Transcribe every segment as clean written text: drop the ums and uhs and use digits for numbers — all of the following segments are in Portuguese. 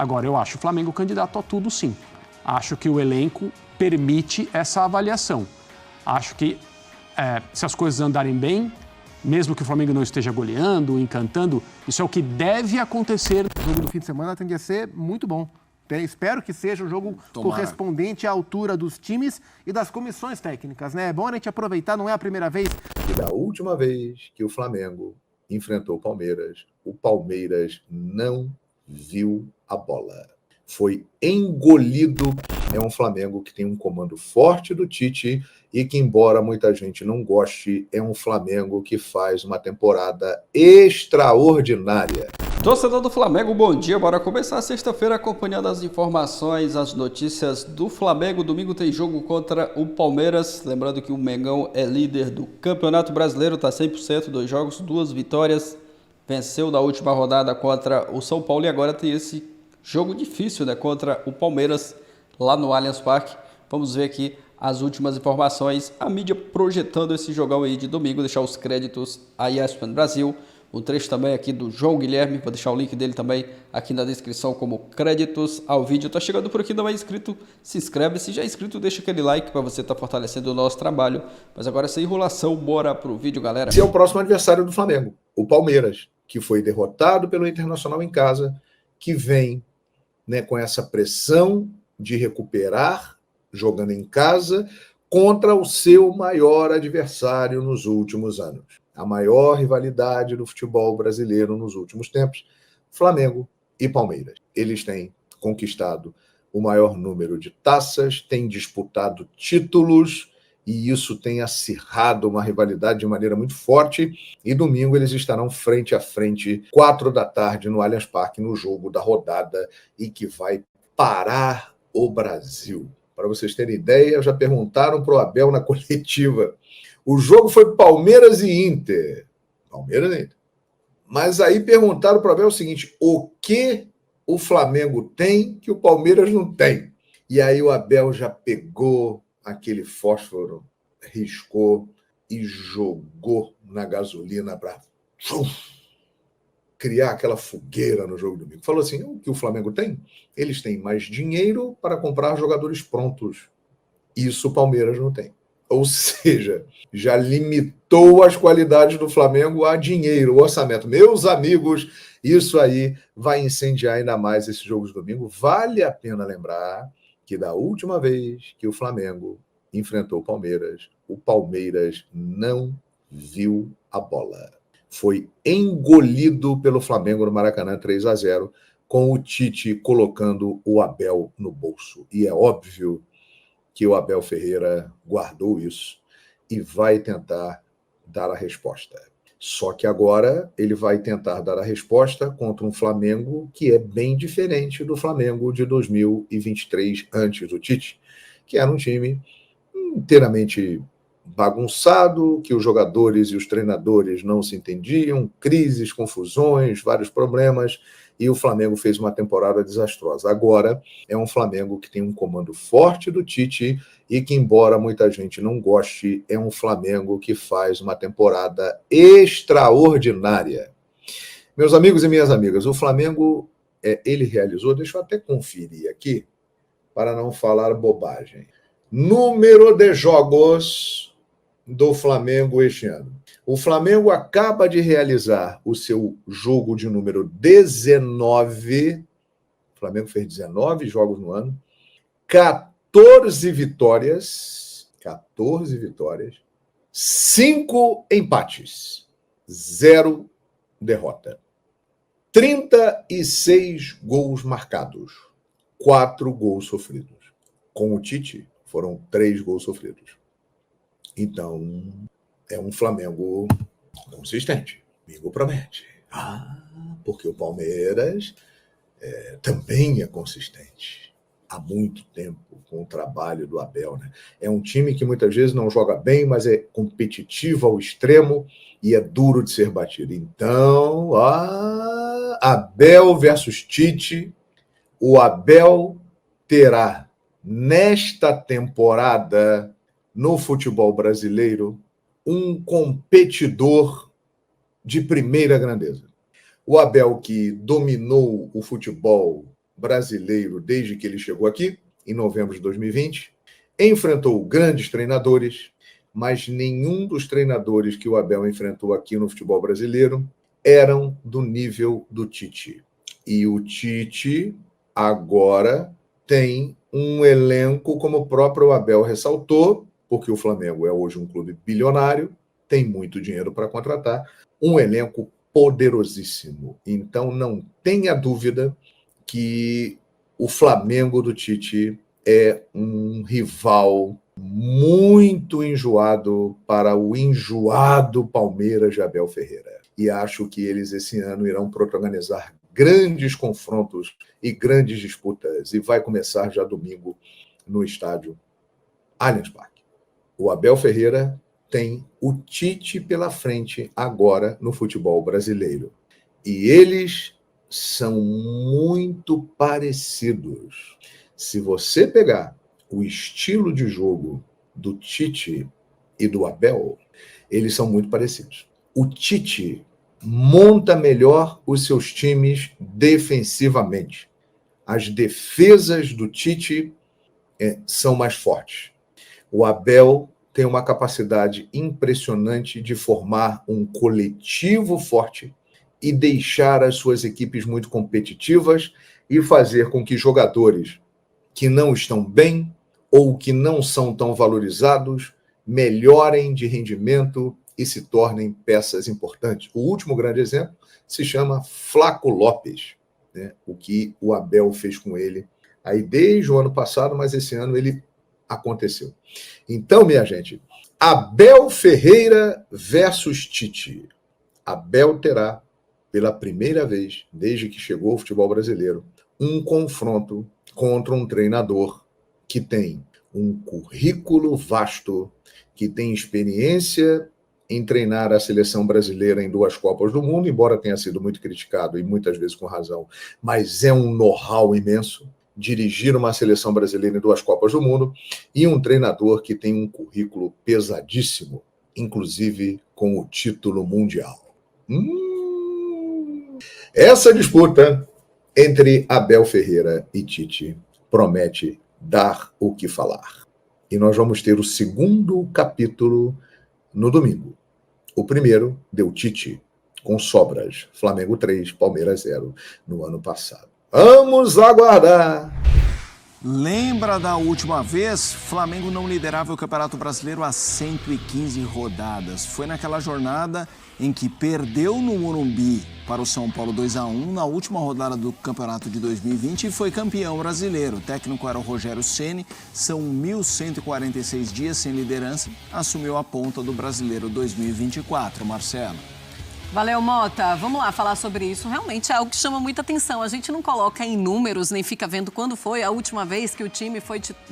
Agora, eu acho o Flamengo candidato a tudo, sim. Acho que o elenco permite essa avaliação. Acho que se as coisas andarem bem, mesmo que o Flamengo não esteja goleando, encantando, isso é o que deve acontecer. O jogo do fim de semana tende a ser muito bom. Espero que seja um jogo correspondente à altura dos times e das comissões técnicas, né? É bom a gente aproveitar, não é a primeira vez. E da última vez que o Flamengo enfrentou o Palmeiras não viu a bola. Foi engolido. É um Flamengo que tem um comando forte do Tite e que, embora muita gente não goste, é um Flamengo que faz uma temporada extraordinária. Torcedor do Flamengo, bom dia. Bora começar a sexta-feira acompanhando as informações, as notícias do Flamengo. Domingo tem jogo contra o Palmeiras. Lembrando que o Mengão é líder do Campeonato Brasileiro, está 100%, 2 jogos, 2 vitórias. Venceu na última rodada contra o São Paulo e agora tem esse jogo difícil, né, contra o Palmeiras lá no Allianz Parque. Vamos ver aqui as últimas informações. A mídia projetando esse jogão aí de domingo. Deixar os créditos à ESPN Brasil. O trecho também aqui do João Guilherme, vou deixar o link dele também aqui na descrição como créditos ao vídeo. Tá chegando por aqui, não é inscrito, se inscreve. Se já é inscrito, deixa aquele like para você estar fortalecendo o nosso trabalho. Mas agora sem enrolação, bora pro vídeo, galera. Esse é o próximo adversário do Flamengo, o Palmeiras, que foi derrotado pelo Internacional em casa, que vem, né, com essa pressão de recuperar, jogando em casa, contra o seu maior adversário nos últimos anos. A maior rivalidade do futebol brasileiro nos últimos tempos, Flamengo e Palmeiras. Eles têm conquistado o maior número de taças, têm disputado títulos, e isso tem acirrado uma rivalidade de maneira muito forte. E domingo eles estarão frente a frente, 4 da tarde, no Allianz Parque, no jogo da rodada, e que vai parar o Brasil. Para vocês terem ideia, já perguntaram para o Abel na coletiva. O jogo foi Palmeiras e Inter. Palmeiras e Inter. Mas aí perguntaram para o Abel o seguinte: o que o Flamengo tem que o Palmeiras não tem? E aí o Abel já pegou aquele fósforo, riscou e jogou na gasolina para criar aquela fogueira no jogo do domingo. Falou assim: o que o Flamengo tem? Eles têm mais dinheiro para comprar jogadores prontos. Isso o Palmeiras não tem. Ou seja, já limitou as qualidades do Flamengo a dinheiro, orçamento. Meus amigos, isso aí vai incendiar ainda mais esse jogo de domingo. Vale a pena lembrar que da última vez que o Flamengo enfrentou o Palmeiras não viu a bola. Foi engolido pelo Flamengo no Maracanã 3-0, com o Tite colocando o Abel no bolso. E é óbvio que o Abel Ferreira guardou isso e vai tentar dar a resposta. Só que agora ele vai tentar dar a resposta contra um Flamengo que é bem diferente do Flamengo de 2023, antes do Tite, que era um time inteiramente bagunçado, que os jogadores e os treinadores não se entendiam, crises, confusões, vários problemas, e o Flamengo fez uma temporada desastrosa. Agora é um Flamengo que tem um comando forte do Tite e que, embora muita gente não goste, é um Flamengo que faz uma temporada extraordinária. Meus amigos e minhas amigas, o Flamengo, ele realizou, deixa eu até conferir aqui, para não falar bobagem, número de jogos do Flamengo este ano. O Flamengo acaba de realizar o seu jogo de número 19. O Flamengo fez 19 jogos no ano, 14 vitórias, 5 empates, 0 derrota. 36 gols marcados, 4 gols sofridos. Com o Tite, foram 3 gols sofridos. Então, é um Flamengo consistente. Amigo promete. Porque o Palmeiras também é consistente. Há muito tempo, com o trabalho do Abel, né? É um time que muitas vezes não joga bem, mas é competitivo ao extremo e é duro de ser batido. Então, Abel versus Tite. O Abel terá, nesta temporada, no futebol brasileiro, um competidor de primeira grandeza. O Abel, que dominou o futebol brasileiro desde que ele chegou aqui, em novembro de 2020. Enfrentou grandes treinadores, mas nenhum dos treinadores que o Abel enfrentou aqui no futebol brasileiro eram do nível do Tite. E o Tite agora tem um elenco, como o próprio Abel ressaltou, porque o Flamengo é hoje um clube bilionário, tem muito dinheiro para contratar, um elenco poderosíssimo. Então não tenha dúvida que o Flamengo do Tite é um rival muito enjoado para o enjoado Palmeiras de Abel Ferreira. E acho que eles esse ano irão protagonizar grandes confrontos e grandes disputas. E vai começar já domingo no estádio Allianz Parque. O Abel Ferreira tem o Tite pela frente agora no futebol brasileiro. E eles são muito parecidos. Se você pegar o estilo de jogo do Tite e do Abel, eles são muito parecidos. O Tite monta melhor os seus times defensivamente. As defesas do Tite são mais fortes. O Abel tem uma capacidade impressionante de formar um coletivo forte e deixar as suas equipes muito competitivas e fazer com que jogadores que não estão bem ou que não são tão valorizados melhorem de rendimento e se tornem peças importantes. O último grande exemplo se chama Flaco Lopes, né? O que o Abel fez com ele aí desde o ano passado, mas esse ano ele aconteceu. Então, minha gente, Abel Ferreira versus Tite. Abel terá, pela primeira vez, desde que chegou ao futebol brasileiro, um confronto contra um treinador que tem um currículo vasto, que tem experiência em treinar a seleção brasileira em 2 Copas do Mundo, embora tenha sido muito criticado e muitas vezes com razão, mas é um know-how imenso dirigir uma seleção brasileira em 2 Copas do Mundo, e um treinador que tem um currículo pesadíssimo, inclusive com o título mundial. Essa disputa entre Abel Ferreira e Tite promete dar o que falar. E nós vamos ter o segundo capítulo no domingo. O primeiro deu Tite, com sobras. Flamengo 3, Palmeiras 0 no ano passado. Vamos aguardar! Lembra da última vez? Flamengo não liderava o Campeonato Brasileiro há 115 rodadas. Foi naquela jornada em que perdeu no Morumbi para o São Paulo 2-1 na última rodada do Campeonato de 2020 e foi campeão brasileiro. O técnico era o Rogério Ceni. São 1.146 dias sem liderança. Assumiu a ponta do Brasileiro 2024. Marcelo. Valeu, Mota. Vamos lá falar sobre isso. Realmente é algo que chama muita atenção. A gente não coloca em números, nem fica vendo quando foi a última vez que o time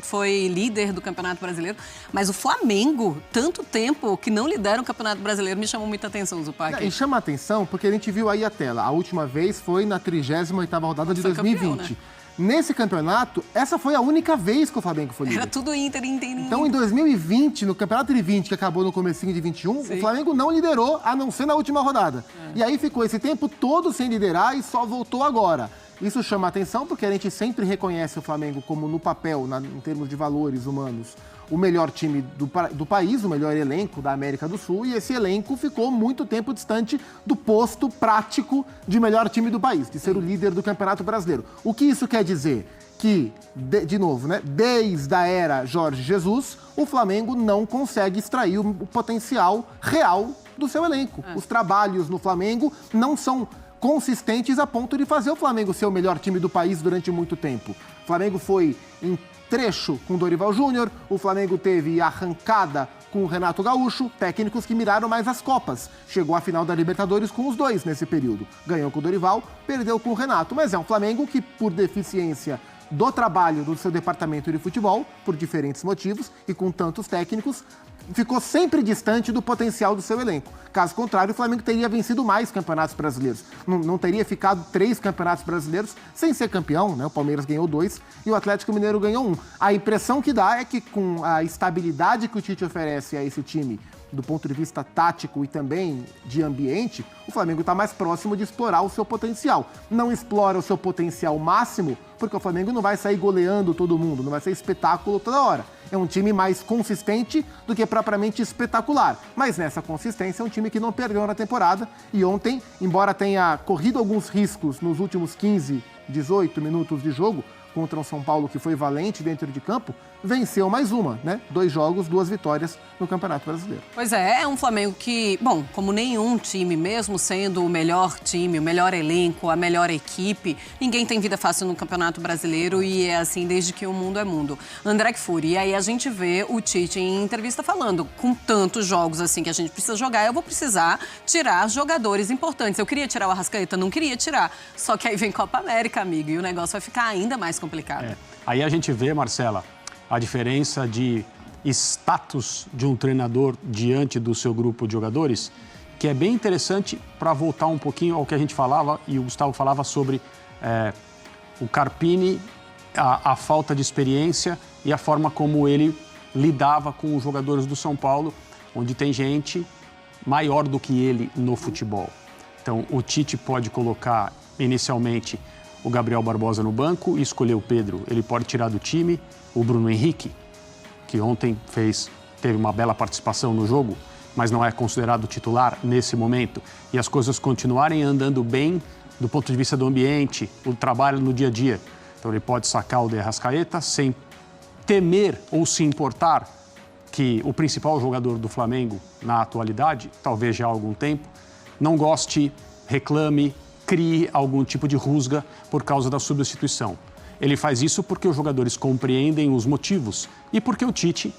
foi líder do Campeonato Brasileiro. Mas o Flamengo, tanto tempo que não lidera o Campeonato Brasileiro, me chamou muita atenção, Zupac. E chama atenção porque a gente viu aí a tela. A última vez foi na 38ª rodada de 2020. Campeão, né? Nesse campeonato, essa foi a única vez que o Flamengo foi líder. Era tudo Inter. Então, em 2020, no Campeonato de 20, que acabou no comecinho de 21, sim, o Flamengo não liderou, a não ser na última rodada. E aí ficou esse tempo todo sem liderar e só voltou agora. Isso chama atenção porque a gente sempre reconhece o Flamengo como, no papel, em termos de valores humanos, o melhor time do país, o melhor elenco da América do Sul, e esse elenco ficou muito tempo distante do posto prático de melhor time do país, de ser o líder do Campeonato Brasileiro. O que isso quer dizer? Que, de novo, né, desde a era Jorge Jesus, o Flamengo não consegue extrair o potencial real do seu elenco. Os trabalhos no Flamengo não são consistentes a ponto de fazer o Flamengo ser o melhor time do país durante muito tempo. O Flamengo foi em trecho com o Dorival Júnior, o Flamengo teve arrancada com o Renato Gaúcho, técnicos que miraram mais as Copas. Chegou à final da Libertadores com os dois nesse período. Ganhou com o Dorival, perdeu com o Renato. Mas é um Flamengo que, por deficiência do trabalho do seu departamento de futebol, por diferentes motivos, e com tantos técnicos, ficou sempre distante do potencial do seu elenco. Caso contrário, o Flamengo teria vencido mais campeonatos brasileiros. Não teria ficado 3 campeonatos brasileiros sem ser campeão, né? O Palmeiras ganhou 2 e o Atlético Mineiro ganhou 1. A impressão que dá é que com a estabilidade que o Tite oferece a esse time do ponto de vista tático e também de ambiente, o Flamengo está mais próximo de explorar o seu potencial. Não explora o seu potencial máximo, porque o Flamengo não vai sair goleando todo mundo, não vai ser espetáculo toda hora. É um time mais consistente do que propriamente espetacular. Mas nessa consistência é um time que não perdeu na temporada. E ontem, embora tenha corrido alguns riscos nos últimos 15, 18 minutos de jogo, contra o São Paulo, que foi valente dentro de campo, venceu mais uma, né? 2 jogos, 2 vitórias no Campeonato Brasileiro. Pois é um Flamengo que, bom, como nenhum time, mesmo sendo o melhor time, o melhor elenco, a melhor equipe, ninguém tem vida fácil no Campeonato Brasileiro e é assim desde que o mundo é mundo. André Kfouri, e aí a gente vê o Tite em entrevista falando, com tantos jogos assim que a gente precisa jogar, eu vou precisar tirar jogadores importantes. Eu queria tirar o Arrascaeta, não queria tirar, só que aí vem Copa América, amigo, e o negócio vai ficar ainda mais complicado. Aí a gente vê, Marcela, a diferença de status de um treinador diante do seu grupo de jogadores, que é bem interessante para voltar um pouquinho ao que a gente falava, e o Gustavo falava sobre o Carpini, a falta de experiência e a forma como ele lidava com os jogadores do São Paulo, onde tem gente maior do que ele no futebol. Então, o Tite pode colocar inicialmente o Gabriel Barbosa no banco e escolher o Pedro. Ele pode tirar do time o Bruno Henrique, que ontem teve uma bela participação no jogo, mas não é considerado titular nesse momento. E as coisas continuarem andando bem do ponto de vista do ambiente, o trabalho no dia a dia. Então ele pode sacar o de Arrascaeta sem temer ou se importar que o principal jogador do Flamengo na atualidade, talvez já há algum tempo, não goste, reclame, crie algum tipo de rusga por causa da substituição. Ele faz isso porque os jogadores compreendem os motivos e porque o Tite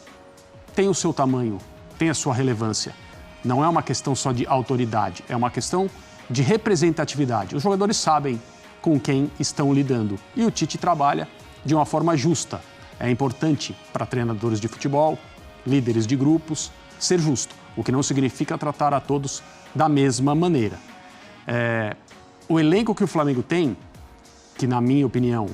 tem o seu tamanho, tem a sua relevância. Não é uma questão só de autoridade, é uma questão de representatividade. Os jogadores sabem com quem estão lidando e o Tite trabalha de uma forma justa. É importante para treinadores de futebol, líderes de grupos, ser justo, o que não significa tratar a todos da mesma maneira. O elenco que o Flamengo tem, que na minha opinião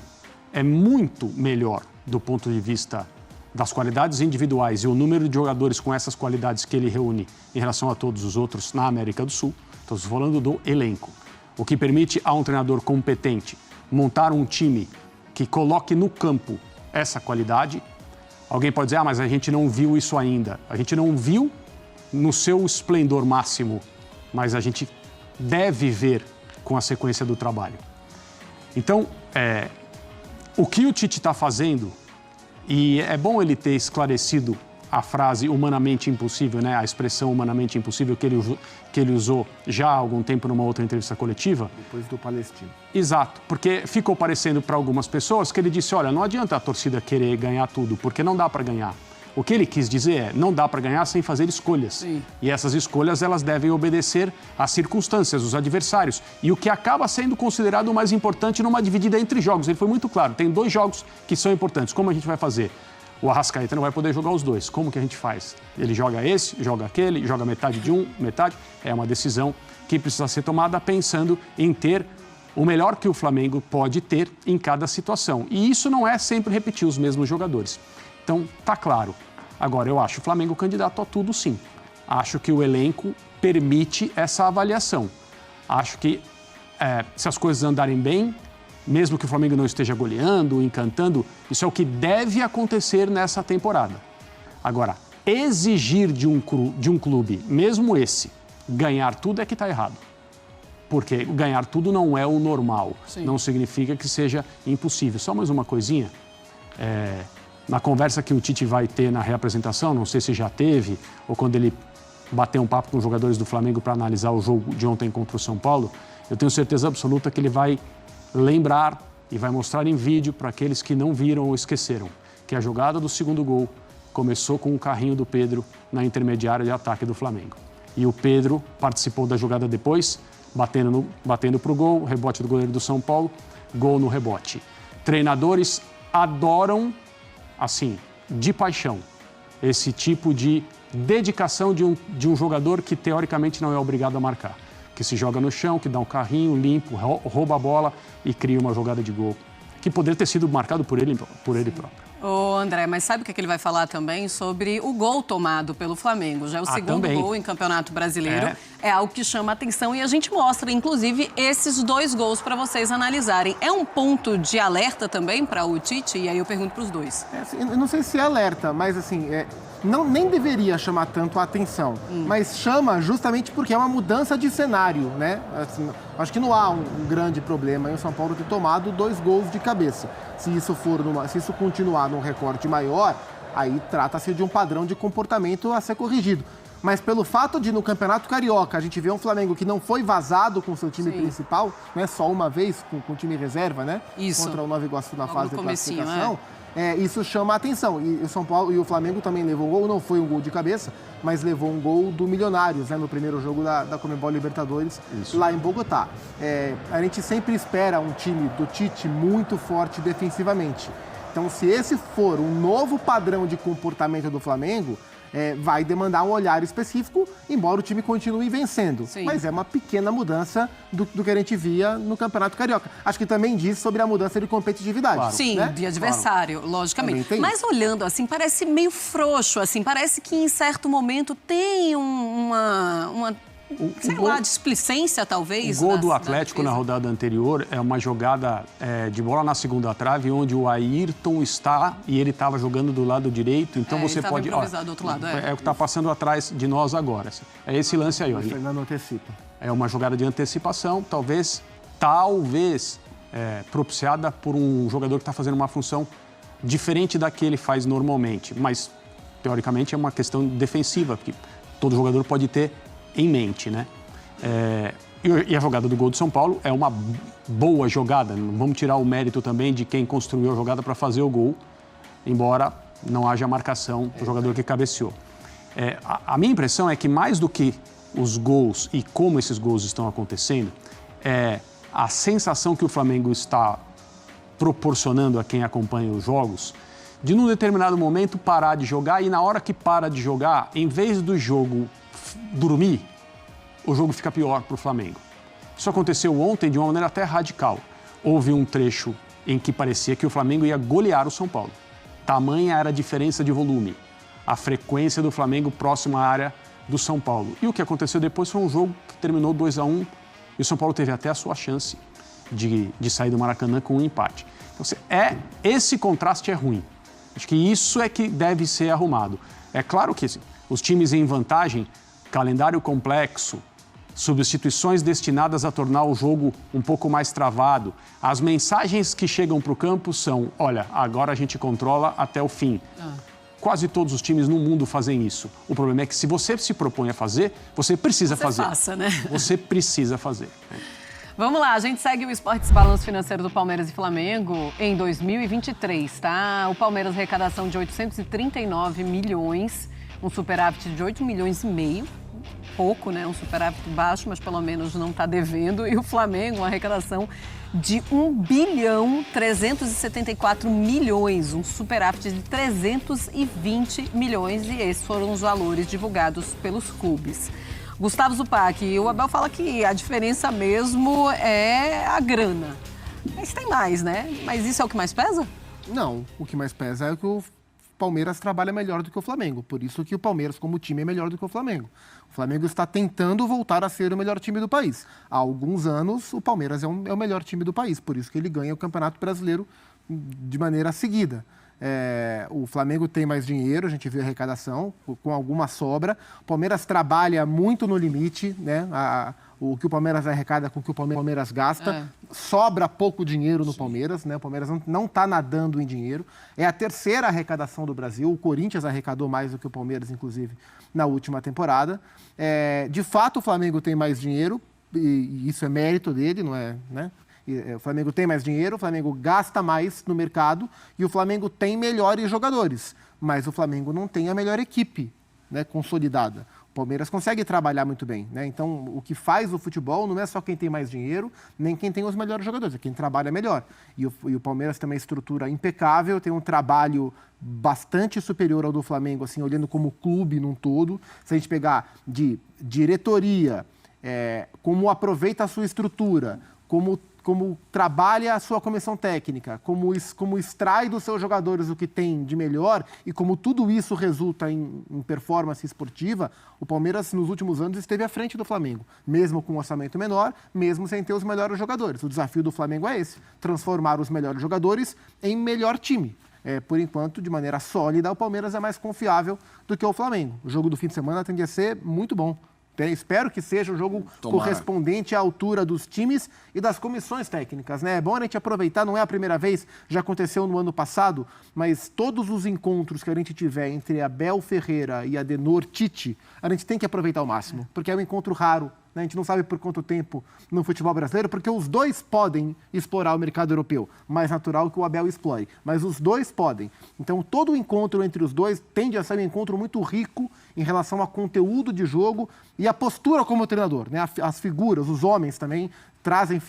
é muito melhor do ponto de vista das qualidades individuais e o número de jogadores com essas qualidades que ele reúne em relação a todos os outros na América do Sul, estou falando do elenco, o que permite a um treinador competente montar um time que coloque no campo essa qualidade. Alguém pode dizer, mas a gente não viu isso ainda. A gente não viu no seu esplendor máximo, mas a gente deve ver com a sequência do trabalho. Então, o que o Tite está fazendo, e é bom ele ter esclarecido a frase humanamente impossível, né? A expressão humanamente impossível que ele usou já há algum tempo numa outra entrevista coletiva. Depois do Palestino. Exato, porque ficou parecendo para algumas pessoas que ele disse, olha, não adianta a torcida querer ganhar tudo, porque não dá para ganhar. O que ele quis dizer não dá para ganhar sem fazer escolhas. Sim. E essas escolhas, elas devem obedecer às circunstâncias, os adversários. E o que acaba sendo considerado o mais importante numa dividida entre jogos. Ele foi muito claro, tem 2 jogos que são importantes. Como a gente vai fazer? O Arrascaeta não vai poder jogar os 2. Como que a gente faz? Ele joga esse, joga aquele, joga metade de um, metade. É uma decisão que precisa ser tomada pensando em ter o melhor que o Flamengo pode ter em cada situação. E isso não é sempre repetir os mesmos jogadores. Então, tá claro. Agora, eu acho o Flamengo candidato a tudo, sim. Acho que o elenco permite essa avaliação. Acho que se as coisas andarem bem, mesmo que o Flamengo não esteja goleando, encantando, isso é o que deve acontecer nessa temporada. Agora, exigir de um clube, mesmo esse, ganhar tudo é que está errado. Porque ganhar tudo não é o normal. Sim. Não significa que seja impossível. Só mais uma coisinha. Na conversa que o Tite vai ter na reapresentação, não sei se já teve, ou quando ele bater um papo com os jogadores do Flamengo para analisar o jogo de ontem contra o São Paulo, eu tenho certeza absoluta que ele vai lembrar e vai mostrar em vídeo para aqueles que não viram ou esqueceram que a jogada do segundo gol começou com o carrinho do Pedro na intermediária de ataque do Flamengo. E o Pedro participou da jogada depois, batendo para o gol, rebote do goleiro do São Paulo, gol no rebote. Treinadores adoram, assim, de paixão, esse tipo de dedicação de um jogador que teoricamente não é obrigado a marcar, que se joga no chão, que dá um carrinho limpo, rouba a bola e cria uma jogada de gol, que poderia ter sido marcado por ele próprio. Ô, André, mas sabe o que ele vai falar também? Sobre o gol tomado pelo Flamengo. Já é o segundo também. gol em Campeonato Brasileiro. É algo que chama atenção e a gente mostra, inclusive, esses 2 gols para vocês analisarem. É um ponto de alerta também para o Tite? E aí eu pergunto para os dois. Assim, eu não sei se é alerta, mas assim, nem deveria chamar tanto a atenção, mas chama justamente porque é uma mudança de cenário, né? Assim, acho que não há um grande problema em o São Paulo ter tomado 2 gols de cabeça. Se isso continuar num recorte maior, aí trata-se de um padrão de comportamento a ser corrigido. Mas pelo fato de no Campeonato Carioca a gente ver um Flamengo que não foi vazado com o seu time principal, né? Só uma vez com o time reserva, né? Isso. Contra o Nova Iguaçu na Logo fase no de comecinho, classificação. Isso chama a atenção. E o São Paulo e o Flamengo também levou um gol, não foi um gol de cabeça, mas levou um gol do Milionários, né, no primeiro jogo da Conmebol Libertadores, lá em Bogotá. A gente sempre espera um time do Tite muito forte defensivamente. Então, se esse for um novo padrão de comportamento do Flamengo, vai demandar um olhar específico, embora o time continue vencendo. Sim. Mas é uma pequena mudança do que a gente via no Campeonato Carioca. Acho que também diz sobre a mudança de competitividade. Claro. Sim, né? de adversário, logicamente. Também tem Mas olhando assim, parece meio frouxo, assim, parece que em certo momento tem uma sei lá, displicência talvez. O gol do Atlético na rodada anterior é uma jogada de bola na segunda trave, onde o Ayrton está e ele estava jogando do lado direito. Então você ele pode. Improvisado do outro lado, é o que está passando atrás de nós agora. É esse lance aí, O olha. Fernando antecipa. É uma jogada de antecipação, talvez propiciada por um jogador que está fazendo uma função diferente da que ele faz normalmente. Mas, teoricamente, é uma questão defensiva, que todo jogador pode ter em mente, né? E a jogada do gol do São Paulo é uma boa jogada. Não vamos tirar o mérito também de quem construiu a jogada para fazer o gol, embora não haja marcação do jogador que cabeceou. A minha impressão é que mais do que os gols e como esses gols estão acontecendo, é a sensação que o Flamengo está proporcionando a quem acompanha os jogos, de num determinado momento parar de jogar e na hora que para de jogar, em vez do jogo dormir, o jogo fica pior para o Flamengo. Isso aconteceu ontem de uma maneira até radical. Houve um trecho em que parecia que o Flamengo ia golear o São Paulo. Tamanha era a diferença de volume, a frequência do Flamengo próximo à área do São Paulo. E o que aconteceu depois foi um jogo que terminou 2-1 e o São Paulo teve até a sua chance de sair do Maracanã com um empate. Então, esse contraste é ruim. Acho que isso é que deve ser arrumado. É claro que os times em vantagem, calendário complexo, substituições destinadas a tornar o jogo um pouco mais travado. As mensagens que chegam para o campo são, olha, agora a gente controla até o fim. Quase todos os times no mundo fazem isso. O problema é que se você se propõe a fazer, você precisa fazer. Faça, né? Você precisa fazer. Vamos lá, a gente segue o Esportes Balanço Financeiro do Palmeiras e Flamengo em 2023, tá? O Palmeiras arrecadação de 839 milhões, um superávit de 8 milhões e meio. Pouco, né? Um superávit baixo, mas pelo menos não está devendo. E o Flamengo, uma arrecadação de 1 bilhão 374 milhões, um superávit de 320 milhões. E esses foram os valores divulgados pelos clubes. Gustavo Zupac, o Abel fala que a diferença mesmo é a grana. Mas tem mais, né? Mas isso é o que mais pesa? Não, o que mais pesa é que o Palmeiras trabalha melhor do que o Flamengo. Por isso que o Palmeiras, como time, é melhor do que o Flamengo. O Flamengo está tentando voltar a ser o melhor time do país. Há alguns anos, o Palmeiras é o melhor time do país. Por isso que ele ganha o Campeonato Brasileiro de maneira seguida. O Flamengo tem mais dinheiro, a gente viu a arrecadação, com alguma sobra. O Palmeiras trabalha muito no limite, né? O que o Palmeiras arrecada com o que o Palmeiras gasta. Sobra pouco dinheiro no Palmeiras, né? O Palmeiras não está nadando em dinheiro. É a terceira arrecadação do Brasil. O Corinthians arrecadou mais do que o Palmeiras, inclusive, na última temporada. De fato, o Flamengo tem mais dinheiro, e isso é mérito dele, não é, né? O Flamengo tem mais dinheiro, o Flamengo gasta mais no mercado e o Flamengo tem melhores jogadores, mas o Flamengo não tem a melhor equipe, né, consolidada. O Palmeiras consegue trabalhar muito bem, né? Então, o que faz o futebol não é só quem tem mais dinheiro, nem quem tem os melhores jogadores, é quem trabalha melhor. E o Palmeiras tem uma estrutura impecável, tem um trabalho bastante superior ao do Flamengo, assim, olhando como clube num todo. Se a gente pegar de diretoria, como aproveita a sua estrutura, como como trabalha a sua comissão técnica, como extrai dos seus jogadores o que tem de melhor e como tudo isso resulta em performance esportiva, o Palmeiras nos últimos anos esteve à frente do Flamengo, mesmo com um orçamento menor, mesmo sem ter os melhores jogadores. O desafio do Flamengo é esse, transformar os melhores jogadores em melhor time. Por enquanto, de maneira sólida, o Palmeiras é mais confiável do que o Flamengo. O jogo do fim de semana tende a ser muito bom. Espero que seja um jogo correspondente à altura dos times e das comissões técnicas, né? É bom a gente aproveitar, não é a primeira vez, já aconteceu no ano passado, mas todos os encontros que a gente tiver entre Abel Ferreira e Adenor Tite, a gente tem que aproveitar ao máximo, porque é um encontro raro. A gente não sabe por quanto tempo no futebol brasileiro, porque os dois podem explorar o mercado europeu. Mais natural que o Abel explore, mas os dois podem. Então, todo o encontro entre os dois tende a ser um encontro muito rico em relação a conteúdo de jogo e a postura como treinador, né? As figuras, os homens também trazem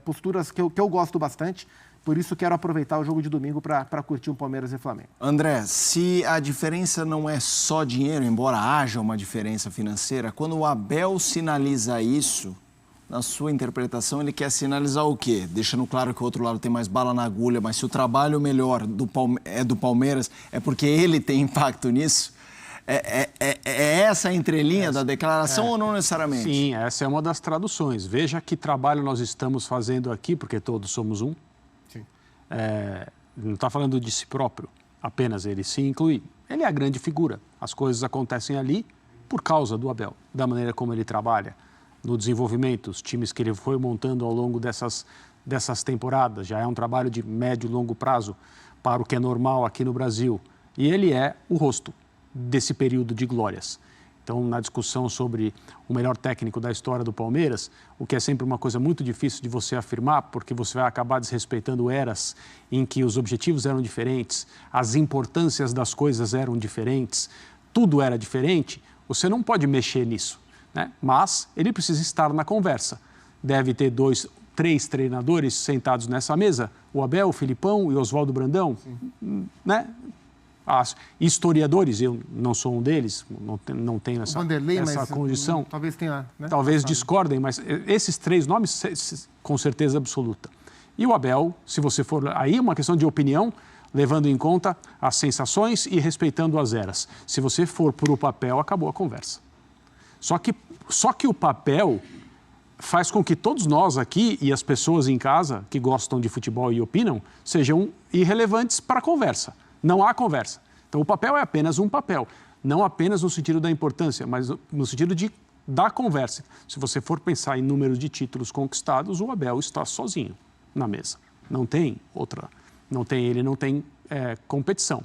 posturas que eu gosto bastante. Por isso, quero aproveitar o jogo de domingo para curtir um Palmeiras e Flamengo. André, se a diferença não é só dinheiro, embora haja uma diferença financeira, quando o Abel sinaliza isso, na sua interpretação, ele quer sinalizar o quê? Deixando claro que o outro lado tem mais bala na agulha, mas se o trabalho melhor é do Palmeiras, é porque ele tem impacto nisso? É essa a entrelinha da declaração ou não necessariamente? Sim, essa é uma das traduções. Veja que trabalho nós estamos fazendo aqui, porque todos somos um. Não está falando de si próprio, apenas ele se inclui. Ele é a grande figura. As coisas acontecem ali por causa do Abel, da maneira como ele trabalha, no desenvolvimento, os times que ele foi montando ao longo dessas temporadas. Já é um trabalho de médio e longo prazo para o que é normal aqui no Brasil. E ele é o rosto desse período de glórias. Então, na discussão sobre o melhor técnico da história do Palmeiras, o que é sempre uma coisa muito difícil de você afirmar, porque você vai acabar desrespeitando eras em que os objetivos eram diferentes, as importâncias das coisas eram diferentes, tudo era diferente, você não pode mexer nisso, né? Mas ele precisa estar na conversa. Deve ter 2, 3 treinadores sentados nessa mesa, o Abel, o Filipão e o Oswaldo Brandão, né? Historiadores, eu não sou um deles, não tenho essa condição. Talvez tenha, né? Talvez discordem, mas esses 3 nomes, com certeza absoluta. E o Abel, se você for aí, uma questão de opinião, levando em conta as sensações e respeitando as eras. Se você for por o papel, acabou a conversa. Só que o papel faz com que todos nós aqui e as pessoas em casa que gostam de futebol e opinam sejam irrelevantes para a conversa. Não há conversa. Então, o papel é apenas um papel. Não apenas no sentido da importância, mas no sentido da conversa. Se você for pensar em número de títulos conquistados, o Abel está sozinho na mesa. Não tem outra. Não tem competição.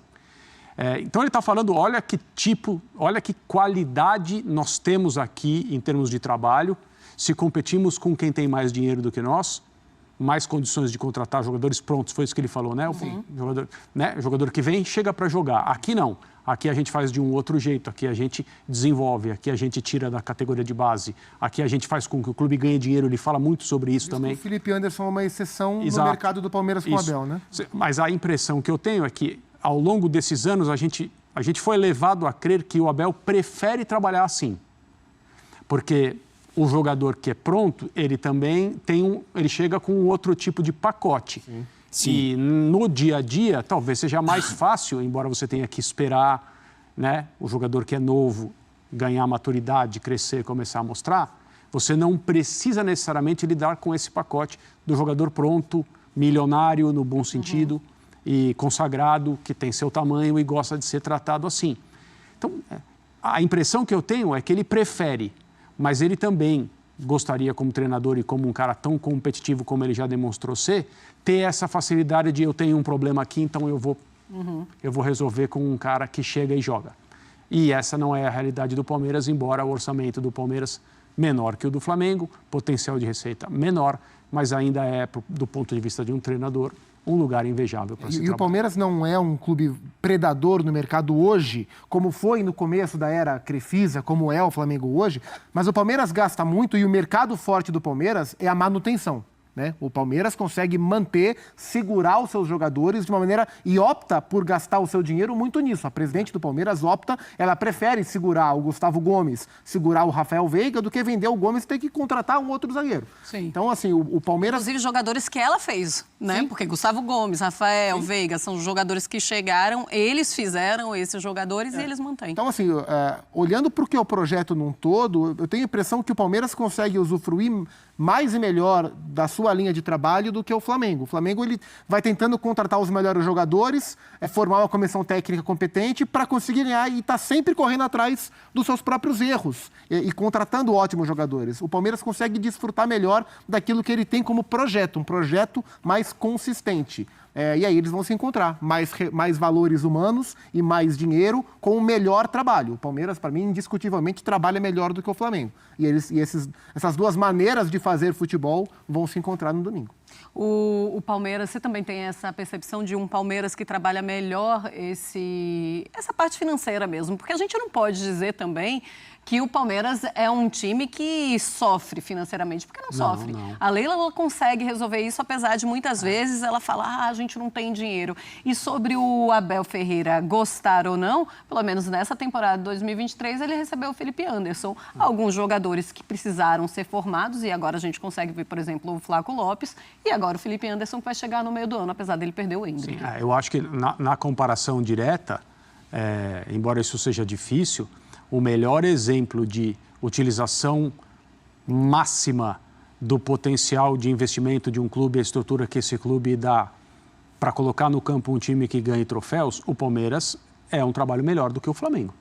Então, ele está falando, olha que qualidade nós temos aqui em termos de trabalho. Se competimos com quem tem mais dinheiro do que nós, mais condições de contratar jogadores prontos, foi isso que ele falou, né? Jogador que vem, chega para jogar. Aqui não. Aqui a gente faz de um outro jeito. Aqui a gente desenvolve. Aqui a gente tira da categoria de base. Aqui a gente faz com que o clube ganhe dinheiro. Ele fala muito sobre isso também. O Felipe Anderson é uma exceção no mercado do Palmeiras com o Abel, né? Mas a impressão que eu tenho é que, ao longo desses anos, a gente foi levado a crer que o Abel prefere trabalhar assim. Porque o jogador que é pronto, ele também ele chega com um outro tipo de pacote. Sim. E no dia a dia, talvez seja mais fácil, embora você tenha que esperar, né, o jogador que é novo ganhar maturidade, crescer, começar a mostrar, você não precisa necessariamente lidar com esse pacote do jogador pronto, milionário no bom sentido, e consagrado, que tem seu tamanho e gosta de ser tratado assim. Então, a impressão que eu tenho é que ele prefere, mas ele também gostaria, como treinador e como um cara tão competitivo como ele já demonstrou ser, ter essa facilidade de eu tenho um problema aqui, então eu vou resolver com um cara que chega e joga. E essa não é a realidade do Palmeiras, embora o orçamento do Palmeiras menor que o do Flamengo, potencial de receita menor, mas ainda é, do ponto de vista de um treinador, um lugar invejável para se trabalhar. E o Palmeiras não é um clube predador no mercado hoje, como foi no começo da era Crefisa, como é o Flamengo hoje, mas o Palmeiras gasta muito e o mercado forte do Palmeiras é a manutenção. né? O Palmeiras consegue manter, segurar os seus jogadores de uma maneira e opta por gastar o seu dinheiro muito nisso. A presidente do Palmeiras ela prefere segurar o Gustavo Gomes, segurar o Rafael Veiga, do que vender o Gomes e ter que contratar um outro zagueiro. Sim. Então, assim, o Palmeiras... Inclusive, jogadores que ela fez, né? Sim. Porque Gustavo Gomes, Rafael Veiga, são jogadores que chegaram, eles fizeram esses jogadores e eles mantêm. Então, assim, olhando para o que é o projeto num todo, eu tenho a impressão que o Palmeiras consegue usufruir mais e melhor da sua linha de trabalho do que o Flamengo. O Flamengo ele vai tentando contratar os melhores jogadores, formar uma comissão técnica competente para conseguir ganhar e está sempre correndo atrás dos seus próprios erros e contratando ótimos jogadores. O Palmeiras consegue desfrutar melhor daquilo que ele tem como projeto, um projeto mais consistente. E aí eles vão se encontrar, mais valores humanos e mais dinheiro com o melhor trabalho. O Palmeiras, para mim, indiscutivelmente, trabalha melhor do que o Flamengo. E essas duas maneiras de fazer futebol vão se encontrar no domingo. O Palmeiras, você também tem essa percepção de um Palmeiras que trabalha melhor essa parte financeira mesmo? Porque a gente não pode dizer também que o Palmeiras é um time que sofre financeiramente, porque não sofre. Não. A Leila ela consegue resolver isso, apesar de muitas vezes ela falar, a gente não tem dinheiro. E sobre o Abel Ferreira gostar ou não, pelo menos nessa temporada de 2023, ele recebeu o Felipe Anderson. Alguns jogadores que precisaram ser formados, e agora a gente consegue ver, por exemplo, o Flaco Lopes, e agora o Felipe Anderson que vai chegar no meio do ano, apesar dele perder o Endrick. Sim, eu acho que na comparação direta, embora isso seja difícil, o melhor exemplo de utilização máxima do potencial de investimento de um clube, a estrutura que esse clube dá para colocar no campo um time que ganhe troféus, o Palmeiras é um trabalho melhor do que o Flamengo.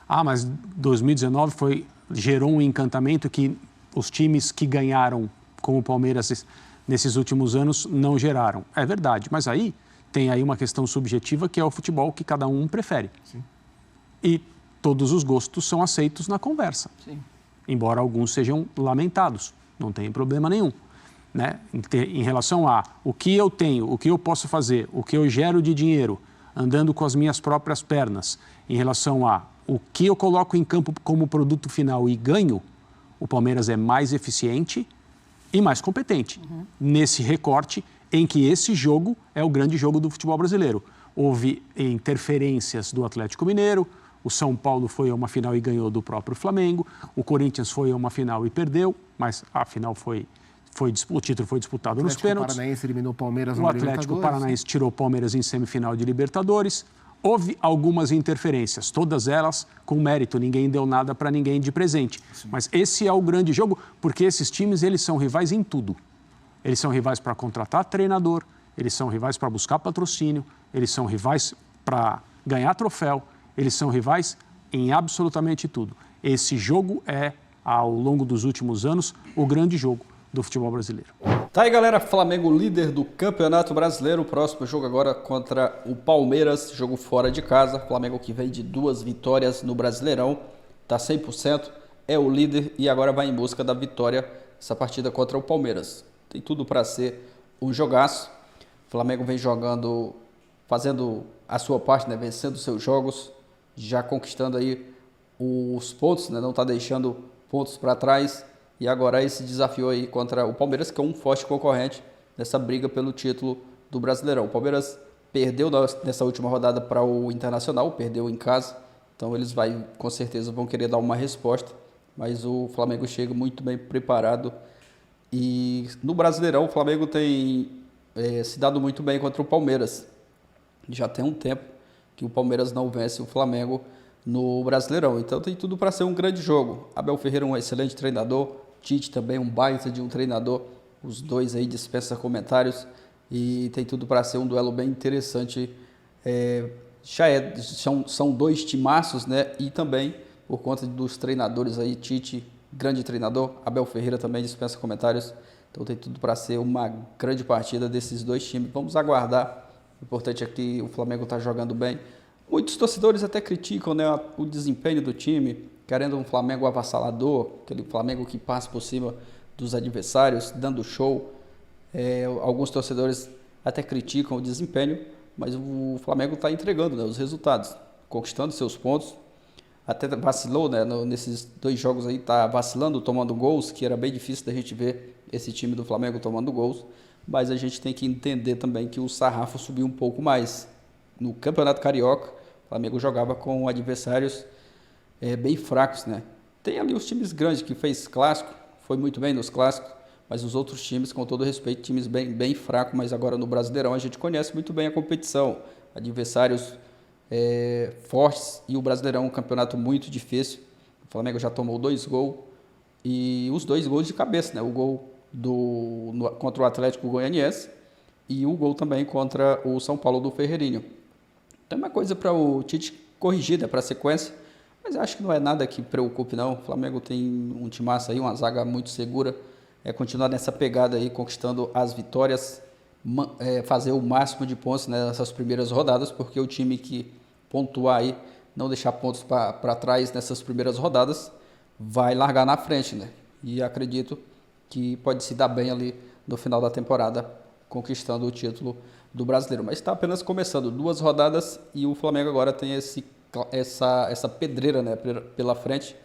Mas 2019 gerou um encantamento que os times que ganharam com o Palmeiras nesses últimos anos não geraram. É verdade, mas aí tem aí uma questão subjetiva que é o futebol que cada um prefere. Sim. E todos os gostos são aceitos na conversa. Sim. Embora alguns sejam lamentados, não tem problema nenhum. Né? Em relação a o que eu tenho, o que eu posso fazer, o que eu gero de dinheiro, andando com as minhas próprias pernas, em relação a o que eu coloco em campo como produto final e ganho, o Palmeiras é mais eficiente e mais competente nesse recorte em que esse jogo é o grande jogo do futebol brasileiro. Houve interferências do Atlético Mineiro, o São Paulo foi a uma final e ganhou do próprio Flamengo, o Corinthians foi a uma final e perdeu, mas a final o título foi disputado nos pênaltis. O Paranaense eliminou o Palmeiras no Libertadores. O Atlético Paranaense tirou o Palmeiras em semifinal de Libertadores. Houve algumas interferências, todas elas com mérito, ninguém deu nada para ninguém de presente. Sim. Mas esse é o grande jogo, porque esses times eles são rivais em tudo. Eles são rivais para contratar treinador, eles são rivais para buscar patrocínio, eles são rivais para ganhar troféu, eles são rivais em absolutamente tudo. Esse jogo é, ao longo dos últimos anos, o grande jogo do futebol brasileiro. Tá aí, galera, Flamengo líder do Campeonato Brasileiro, o próximo jogo agora contra o Palmeiras, jogo fora de casa, Flamengo que vem de 2 vitórias no Brasileirão, tá 100%, é o líder e agora vai em busca da vitória essa partida contra o Palmeiras. Tem tudo para ser um jogaço, o Flamengo vem jogando, fazendo a sua parte, né, vencendo seus jogos, já conquistando aí os pontos, né, não tá deixando pontos para trás. E agora esse desafio aí contra o Palmeiras, que é um forte concorrente nessa briga pelo título do Brasileirão. O Palmeiras perdeu nessa última rodada para o Internacional, perdeu em casa, então eles com certeza vão querer dar uma resposta, mas o Flamengo chega muito bem preparado. E no Brasileirão o Flamengo tem se dado muito bem contra o Palmeiras. Já tem um tempo que o Palmeiras não vence o Flamengo no Brasileirão, então tem tudo para ser um grande jogo. Abel Ferreira é um excelente treinador, Tite também um baita de um treinador, os dois aí dispensam comentários e tem tudo para ser um duelo bem interessante. São 2 timaços, né? E também por conta dos treinadores aí, Tite, grande treinador, Abel Ferreira também dispensa comentários, então tem tudo para ser uma grande partida desses 2 times. Vamos aguardar, o importante é que o Flamengo está jogando bem. Muitos torcedores até criticam, né, o desempenho do time, querendo um Flamengo avassalador, aquele Flamengo que passa por cima dos adversários, dando show. Alguns torcedores até criticam o desempenho, mas o Flamengo está entregando, né, os resultados, conquistando seus pontos. até vacilou, né? Nesses 2 jogos aí, tá vacilando, tomando gols, que era bem difícil da gente ver esse time do Flamengo tomando gols. Mas a gente tem que entender também que o sarrafo subiu um pouco mais. No Campeonato Carioca, o Flamengo jogava com adversários bem fracos, né? Tem ali os times grandes que fez clássico, foi muito bem nos clássicos, mas os outros times, com todo respeito, times bem fracos, mas agora no Brasileirão a gente conhece muito bem a competição, adversários fortes, e o Brasileirão é um campeonato muito difícil. O Flamengo já tomou 2 gols, e os 2 gols de cabeça, né? O gol contra o Atlético Goianiense e o gol também contra o São Paulo do Ferreirinho. Tem uma coisa para o Tite corrigir, né, para a sequência, mas acho que não é nada que preocupe, não. O Flamengo tem um timaço aí, uma zaga muito segura, continuar nessa pegada aí, conquistando as vitórias, fazer o máximo de pontos, né, nessas primeiras rodadas, porque o time que pontuar aí, não deixar pontos para trás nessas primeiras rodadas, vai largar na frente, né? E acredito que pode se dar bem ali no final da temporada, conquistando o título do Brasileiro. Mas está apenas começando, 2 rodadas, e o Flamengo agora tem essa pedreira, né, pela frente,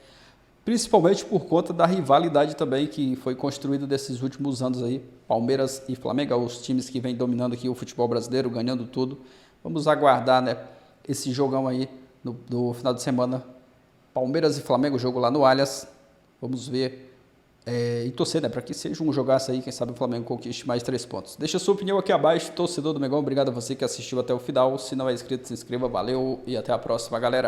principalmente por conta da rivalidade também que foi construída desses últimos anos aí, Palmeiras e Flamengo, os times que vêm dominando aqui o futebol brasileiro, ganhando tudo. Vamos aguardar, né, esse jogão aí no final de semana, Palmeiras e Flamengo, jogo lá no Allianz. Vamos ver e torcer, né, para que seja um jogaço aí, quem sabe o Flamengo conquiste mais 3 pontos. Deixa a sua opinião aqui abaixo, torcedor do Mengão, obrigado a você que assistiu até o final. Se não é inscrito, se inscreva, valeu e até a próxima, galera.